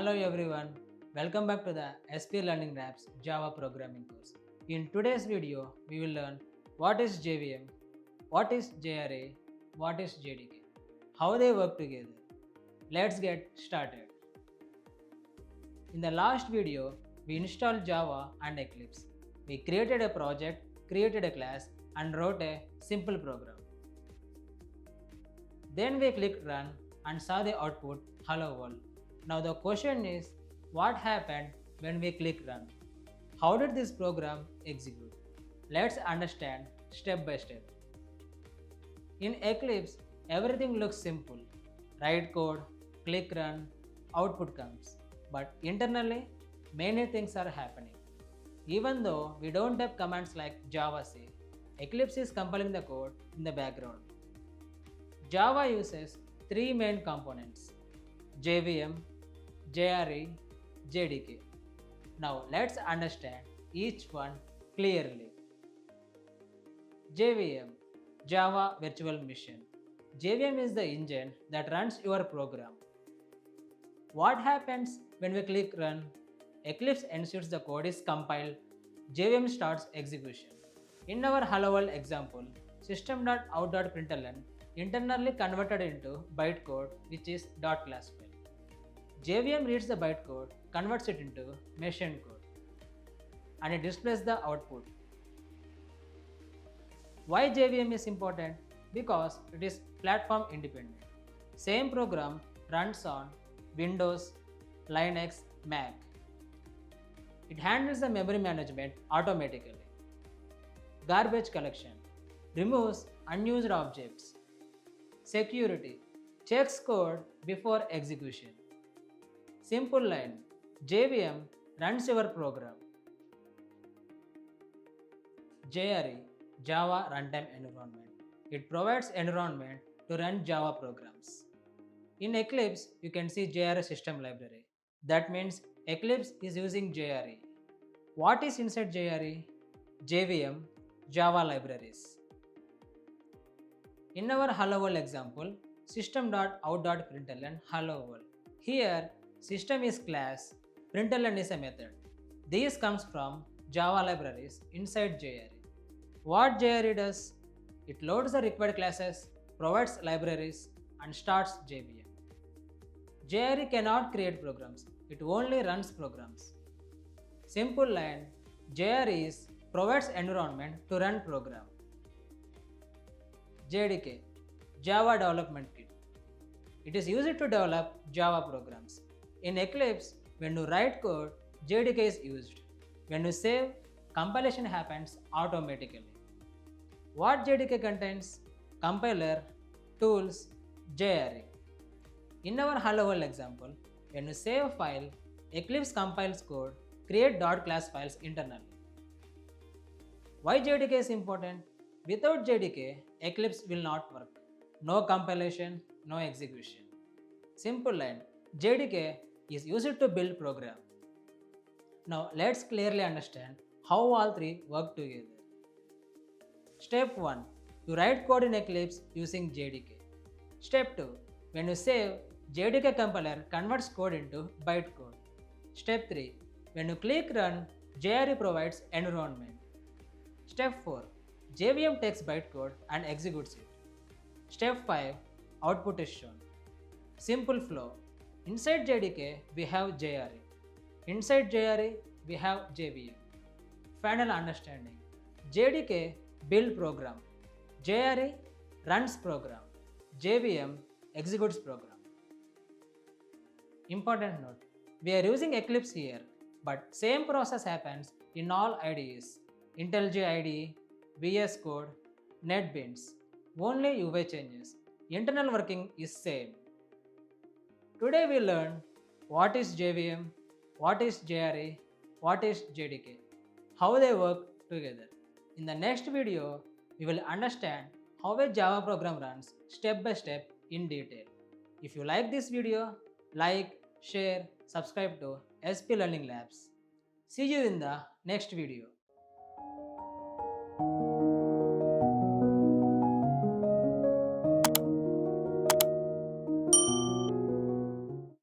Hello everyone, welcome back to the SP Learning Labs Java programming course. In today's video, we will learn what is JVM, what is JRE, what is JDK, how they work together. Let's get started. In the last video, we installed Java and Eclipse. We created a project, created a class, and wrote a simple program. Then we clicked run and saw the output hello world. Now the question is, what happened when we click run? How did this program execute? Let's understand step by step. In Eclipse, everything looks simple. Write code, click run, output comes. But internally, many things are happening. Even though we don't have commands like Java say, Eclipse is compiling the code in the background. Java uses three main components: JVM, JRE, JDK. Now let's understand each one clearly. JVM, Java Virtual Machine. JVM is the engine that runs your program. What happens when we click run? Eclipse ensures the code is compiled. JVM starts execution. In our hello world example, system.out.println internally converted into bytecode, which is .class file. JVM reads the bytecode, converts it into machine code, and it displays the output. Why JVM is important? Because it is platform independent. Same program runs on Windows, Linux, Mac. It handles the memory management automatically. Garbage collection removes unused objects. Security checks code before execution. Simple line, JVM runs your program. JRE, Java Runtime Environment. It provides environment to run Java programs. In Eclipse, you can see JRE system library. That means Eclipse is using JRE. What is inside JRE? JVM, Java libraries. In our hello world example, system.out.println hello world. Here, system is class, println is a method. These comes from Java libraries inside JRE. What JRE does? It loads the required classes, provides libraries, and starts JVM. JRE cannot create programs, it only runs programs. Simple line, JRE provides environment to run program. JDK, Java Development Kit. It is used to develop Java programs. In Eclipse, when you write code, JDK is used. When you save, compilation happens automatically. What JDK contains? Compiler, tools, JRE. In our hello world example, when you save a file, Eclipse compiles code, create .class files internally. Why JDK is important? Without JDK, Eclipse will not work. No compilation, no execution. Simple line, JDK is used to build program. Now let's clearly understand how all three work together. Step 1. You write code in Eclipse using JDK. Step 2. When you save, JDK compiler converts code into bytecode. Step 3. When you click run, JRE provides environment. Step 4. JVM takes bytecode and executes it. Step 5. Output is shown. Simple flow. Inside JDK, we have JRE. Inside JRE, we have JVM. Final understanding. JDK build program. JRE runs program. JVM executes program. Important note. We are using Eclipse here, but same process happens in all IDEs. IntelliJ IDE, VS Code, NetBeans. Only UI changes. Internal working is same. Today we learned what is JVM, what is JRE, what is JDK, how they work together. In the next video, we will understand how a Java program runs step by step in detail. If you like this video, like, share, subscribe to SP Learning Labs. See you in the next video.